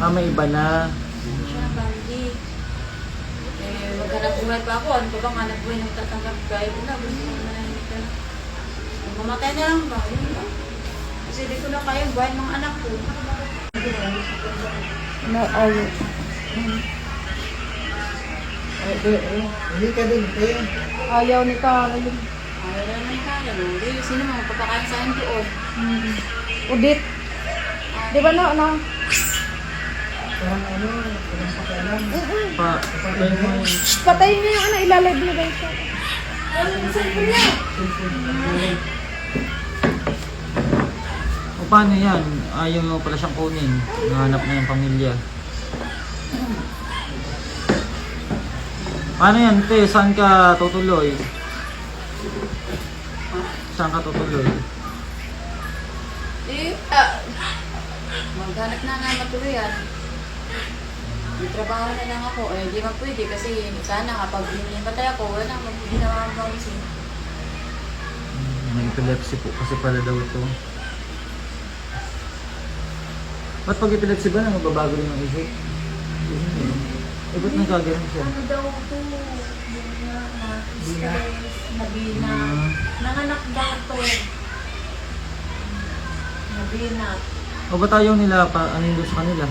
Ah, may iba na. Siya, bandi. Eh, maghanap buhay pa ako. Ano pa bang hanap buhay ng tatanggap gaya ko na? Gusto ko manahimik ka na. Kung mamatay na lang ba? Yun lang. Kasi di ko na kaya buhay ng anak ko. No, ayaw. Hindi ka din, te. Ayaw ni Karen. Ayaw na naman kaya. Hindi, sino mo magpapakain sa akin doon? Udit. Di ba na, ano? Patay mo yun. Patayin niya yung ano, ilalive niya guys. O paano yan? Ayaw mo pala siyang kunin. Nahanap na yung pamilya. Paano yan, te? Saan ka tutuloy? Saan ka tutuloy? Eh, maghanap na nga matuluyan. May trabaho na lang ako. Eh, di man pwede kasi sana kapag patay ako, wala nang ginawa ang bawsin. May epilepsy po kasi pala daw ito. Ba't pag epilepsy ba na magbabago rin ang isip? Eh, ba't nagkaganon siya? Ano daw ito? Stress, nabina. Nanganak daw ito. Nabina. O ba't ayaw nila pa, ano yung sa kanila?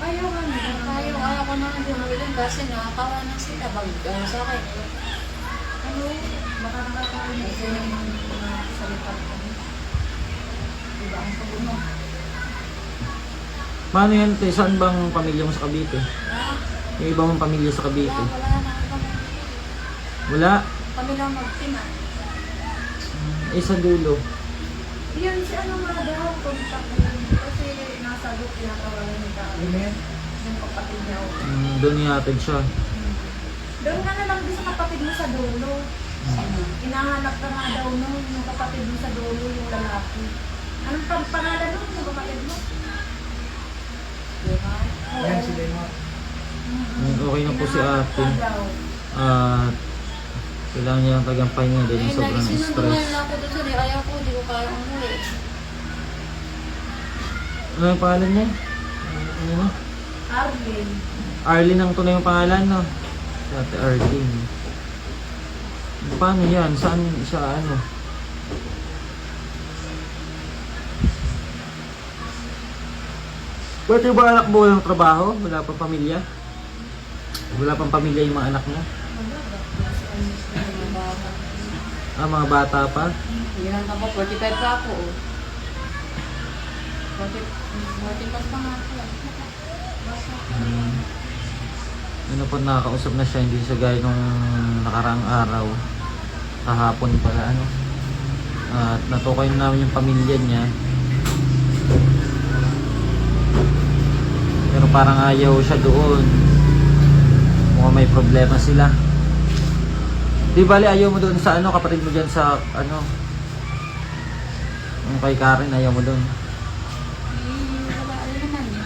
Ayaw nga nila. Ayaw ko na hindi mabilang kasi nakakawa na sila. Sa akin. Ano? Baka nakakawa na sila yung mga salita ko. Diba ang pag-uno? Paano yan, te? Saan bang pamilya mo sa Cavite? Yung iba mong pamilya sa Cavite? Wala na kami. Wala? Kami lang magtiman. Eh, sa dulo. Yun si ano nga daw, contact yun. Kasi nasa loop pinakawalan ni Karen. Yung kapatid niya. Doon ihatid siya. Doon nga na lang din sa kapatid mo sa dulo. Hinahanap ka nga daw nun, yung kapatid mo sa dulo, yung lalaki. Anong pangalan nun, yung kapatid mo? Diba? Yan si Lemon. Okay na po si ate. Hinahanap ka daw. At kailangan niya ng tagampahinga dahil Eh, sobrang stress. sinunduhan lang ako doon sa ayaw ko, hindi ko kaya umuwi. Ano yung pangalan niya? Ano na? Arvin. Arlene ang tunay yung pangalan, no? Si ate Arlene. Paano yan? Saan siya ano? Ba't yung ba anak mo walang trabaho? Wala pang pamilya? Wala pang pamilya yung mga anak mo? Ah, mga bata pa? Ilan ako? 45 pa ako. 45 pa nga ako. Ano po, nakakausap na siya, hindi siya gaya nung nakaraang araw. Kahapon pala, ano. At natukoy namin yung pamilya niya. Pero parang ayaw siya doon. Mukhang may problema sila. Di bali, ayaw mo doon sa ano, kapatid mo dyan sa ano. Yung kay Karen, ayaw mo doon. Wala, ano naman eh.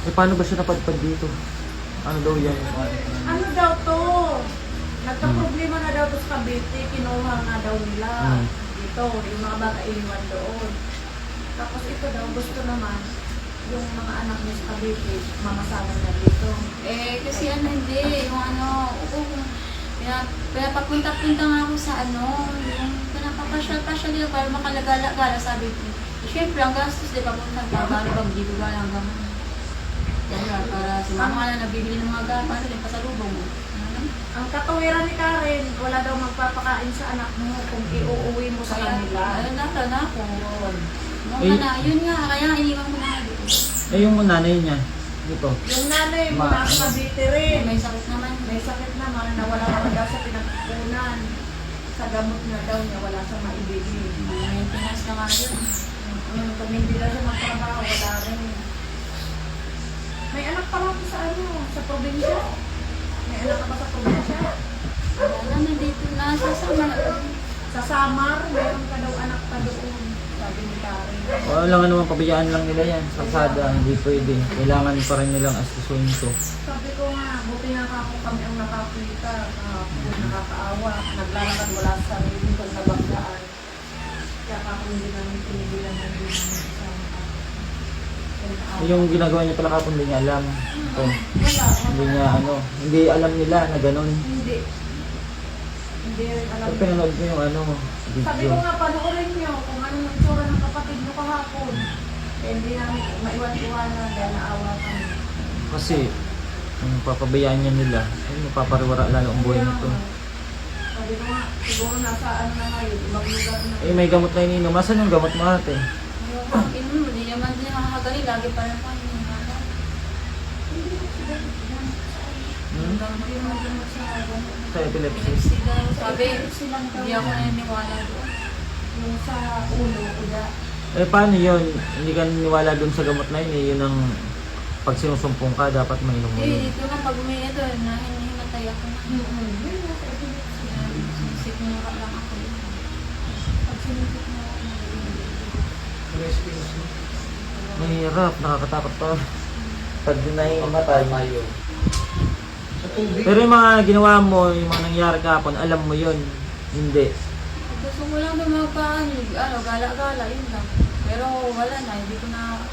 Eh, paano ba siya napadpad dito? Ano daw yan? Ano daw to? Nagka-problema na daw to sa Cavite, kinuha nga daw nila. Dito, yung mga bata iniwan doon. Tapos ito daw, gusto naman, yung mga anak niya sa Cavite, mamasama na dito. Eh, kasi ano hindi, yung ano, pinapapunta-punta nga ako sa ano, yung pinapapasyal-pasyal nila para makalagala-gala, sabi ko. Siyempre, ang gastos, di ba, punta ka, bali bang dito ba lang gaman. Kaya para si mama na nabibili ng mga gaman, para yung pasalubong mo. Ang katuwiran ni Karen, wala daw magpapakain sa anak mo kung iuuwi mo sa kanila. Ayun na ako. Eh, Yun nga, kaya iniwan ko na dito. Eh, yung nanay niya. Dito. Yung nanay mo Ma- nasa Cavite rin. May sakit naman. May sakit naman na wala naman daw sa pinagkukunan. Sa gamot na daw niya, wala sa maibigay. Maintenance na nga yun. Kung hindi daw siya magtrabaho, wala rin. May anak pa lang sa ano, sa probinsya. May anak ka pa sa probinsya. Wala na dito, nasa Samar. Sa Samar, meron ka daw anak pa doon. Sabi ni Karen. Wala lang naman, pabayaan lang nila yan. Kalsada, hindi pwede. Kailangan pa rin nilang astusun ito. Sabi ko nga, buti nga ako kami ang nakakita. Nakakaawa. Naglalakad wala sa sarili kung nabagdaan. Kaya hindi namin pinigilan na din sa Yung ginagawa niya pala kapon, hindi niya alam. Ito, Wala. hindi niya hindi alam nila na ganun. Hindi. Hindi rin alam. Pero pinanood ko yung Sabi video. ko nga, panoorin nyo kung ano yung tsura ng kapatid mo kahapon. Eh, hindi namin maiwan-iwanan dahil naawa kami. Kasi, kung papabayaan niya nila, ay mapapariwara lalo ang buhay nito. Sabi ko nga, siguro nasa ano na ngayon, ibang lugar na. Eh, may gamot na ininom. Masan yung gamot mo ate? Ayoko, inom mo, di naman din nakakagaling. Lagi pa rin pa hinihinala. Hmm? Hindi naman gamot sa ganun. Sa epilepsy. Epilepsy daw. Sabi, Silang hindi ako naniniwala doon. yung sa ulo, uda. Eh, paano yun? Hindi ka naniwala dun sa gamot na yun eh. Yun ang pag sinusumpong ka, dapat mainom mo Hindi, yun. dito nga pag umiya doon, na hinihimatay ako na. Yun yung sa epilepsy. Sinikmura lang ako yun. Pag sinisip mo, Mahirap, nakakatakot pa. Pag nahimatay. Pero yung mga ginawa mo, yung mga nangyari kahapon, alam mo yun. Hindi. Gusto ko lang na gala-gala, yun lang. Pero wala na, hindi ko na,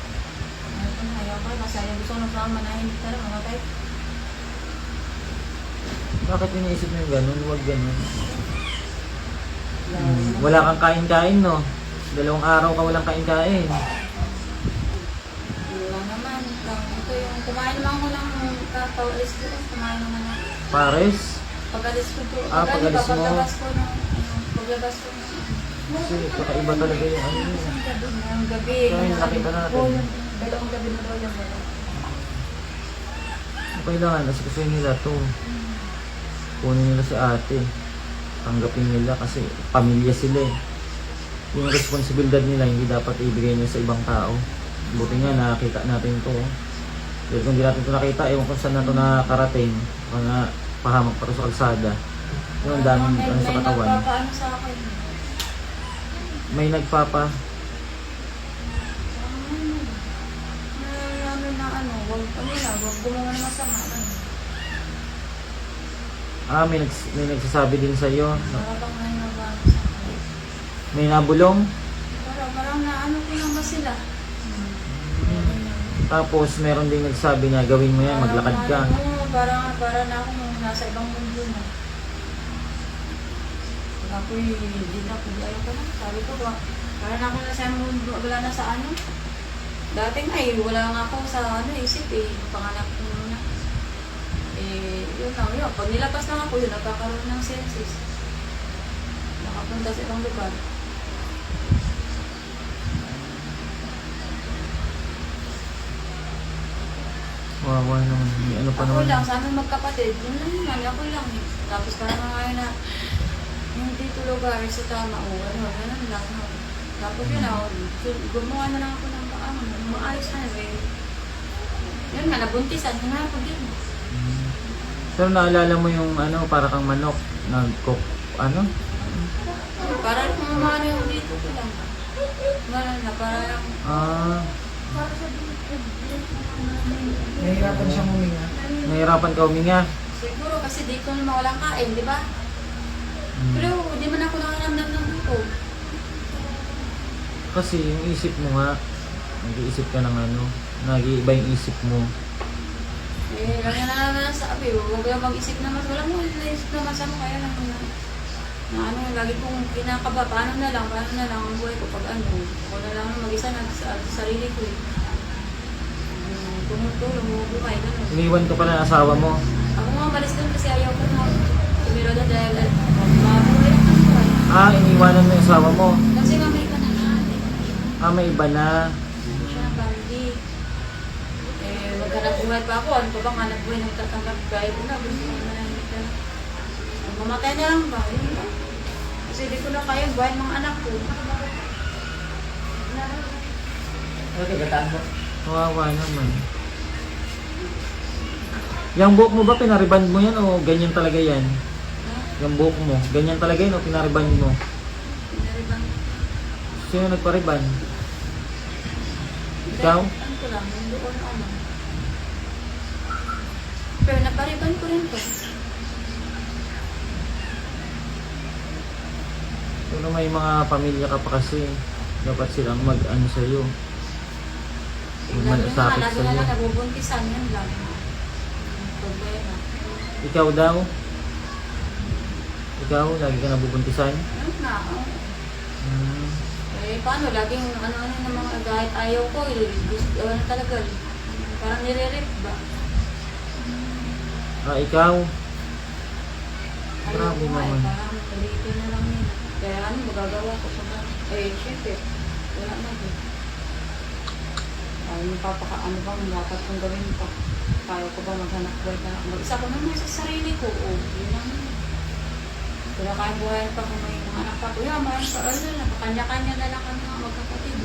ayaw ko, kasi gusto ko na manahin talaga, mamatay. Bakit iniisip mo yung ganun? Huwag ganun. Wala kang kain-kain, no? 2 araw ka walang kain-kain. Wala naman, ito yung kumain naman ko ng pag-alis ko, kumain naman ako. Pares? Pag-alis ko to, Pag-alis mo. paglabas ko ng, paglabas ko ng, Kasi kakaiba talaga yung ano yun. ng gabi. So, yun, nakita natin. oh, yung dalawang gabi na daw yung wala. Kailangan, asikusin nila to. Kunin nila si ate. Tanggapin nila kasi pamilya sila eh. Yung responsibilidad nila hindi dapat ibigay nila sa ibang tao. Buti nga nakita natin to. Dahil kung di natin ito nakita, ewan kung saan na ito nakarating. Mga pahamak pa ito sa kalsada. Yung ang daming ano sa katawan. May nagpapaano sa akin. May nagpapa. Huwag gumawa na masama. May nagsasabi din sa iyo. Parang may nagbago sa akin. May nabulong. Parang naano ko lang ba sila? Tapos meron din nagsabi na gawin mo yan, maglakad ka. Parang na ako nasa ibang mundo na. Ako hindi na ako, ayaw ko na. Sabi ko ba, parang ako nasa mundo, wala na sa ano. Dating ay wala nga ako sa ano, isip eh, panganak ko na. Yun lang yun. Pag nilabas lang ako yun, nagkakaroon ng senses. Nakapunta sa ibang lugar. Wawa naman. May ano pa Ako naman. lang, sa amin magkapatid, yun lang yun, ako lang eh. Tapos parang ngayon na, yung dito lugar sa tama, ganun lang. No. Tapos yun ako, gumawa na lang ako ng maayos na eh. Yun nga, nabuntisan, yun nga pag yun. Pero naalala mo yung para kang manok, nag-cook, Parang kung umano yung dito ko lang. Ganun na, parang, Nahihirapan siyang huminga. nahirapan ka huminga. siguro kasi di ko naman walang kain, di ba? Pero di man ako nakaramdam ng gusto. Kasi yung isip mo nga, nag-iisip ka ng nag-iiba yung isip mo. Lang yan na naman sabi, huwag lang mag-isip na mas, walang mo isip na masama kaya lang lagi kong kinakaba, paano na lang ang buhay ko pag ako na lang mag-isa sa sarili ko eh. Tumutulong, bumubuhay, gano'n. Iniwan ka pala ng asawa mo. Ako nga balis doon kasi ayaw ko na tumiro doon dahil mabuhay lang ang buhay. Iniwanan mo yung asawa mo. Kasi mamay ka na nga. May iba na. Hindi siya na family. Maghanap buhay pa ako. Ano pa bang hanap buhay ng tatanggap gaya ko na. Gusto ko na lang ito. Mamatay na lang ba? Yun ba? Kasi di ko na kaya buhay mga anak ko. Okay, gataan mo. Kawawa naman. Yung buhok mo ba, pinariband mo yan o ganyan talaga yan? Yung buhok mo, ganyan talaga yan o pinariband mo? Pinaribang. Sino nagpariband? Ikaw? Ano ko lang, yung doon ano. Pero napariban ko rin to. Pero may mga pamilya ka pa kasi. Dapat silang mag-ano sa'yo. Lagi na, Malasakit lagi na sa'yo. lang nabubuntisan yan lang. Yung problema. Ikaw daw? Ikaw, lagi ka nabubuntisan? Yun na, oh. Hmm. Eh, paano? Laging ano-ano ng mga kahit ayaw ko, gusto, ano talaga, parang nire-rip ba? Ikaw? Ayaw Grabe ko nga eh, naman. parang nilipin na lang nila. Kaya ano, magagawa ko sa mga, syempre, wala na din. Ay, ano bang dapat kong gawin pa? Kaya ko ba maghanap buhay ka? Mag-isa ko naman sa sarili ko, yun lang. Wala kayang buhay pa kung may mga anak pa. Kuya, mahal pa, ano na, kanya-kanya na lang kami mga magkapatid.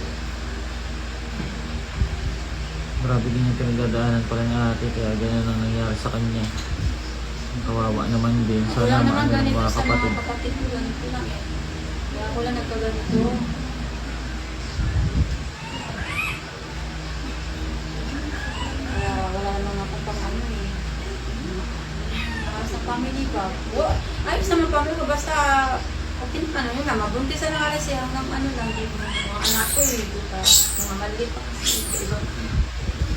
Grabe din yung pinagdadaanan pala ni ate, kaya ganyan ang nangyari sa kanya. Ang kawawa naman din. Ako Sana lang naman maano ng ganito mga sa kapatid. mga kapatid ko, ganito lang eh. Kaya ako lang nagkaganito. Kaya wala naman ako pang ano eh. Sa family ba? Ayos naman family ko, basta okay naman, yun lang, mabuntisan na nga rin siya hanggang ano lang, yung mga anak ko eh, diba? Mga maliit pa kasi, iba.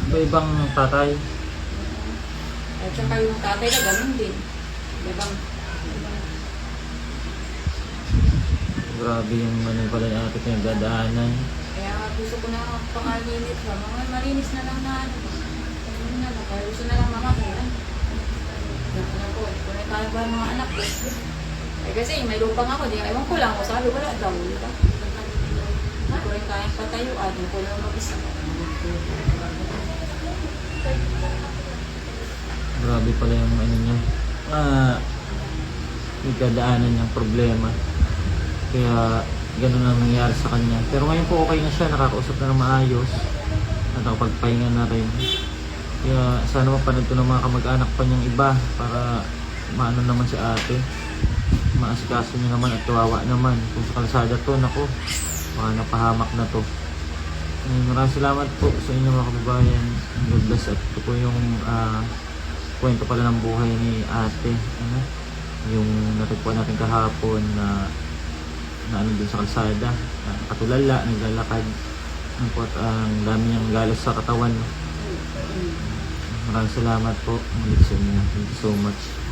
Iba-ibang tatay. At saka yung tatay na ganun din. Diba? Grabe yung ano pala ni ate pinagdadaanan. Kaya gusto ko na pangalinis ba, mga malinis na lang na ano. Ayun na lang, kaya gusto na lang mama kaya. Ganun ako, kung may tayo ba yung mga anak ko. Eh kasi may lupang ako, di ewan ko lang ako, sabi wala daw, di ba? Hindi ko rin kayang patayuan, hindi ko lang mag-isa. Grabe pala yung ano niya. Nagdadaanan niyang problema. Kaya ganun ang nangyari sa kanya. Pero ngayon po okay na siya, nakakausap na ng maayos. At nakapagpahinga na rin. Kaya sana mapanood ko ng mga kamag-anak pa niyang iba para maano naman si ate. Maasikaso niya naman at kawawa naman. Kung sa kalsada to, nako, baka napahamak na to. Maraming salamat po sa inyo mga kababayan. God bless. At ito po yung kwento pala ng buhay ni ate. Ano? Yung natagpuan natin kahapon na ano dun sa kalsada, katulala, naglalakad. Ang ang dami niyang galos sa katawan. Maraming salamat po. Thank you so much.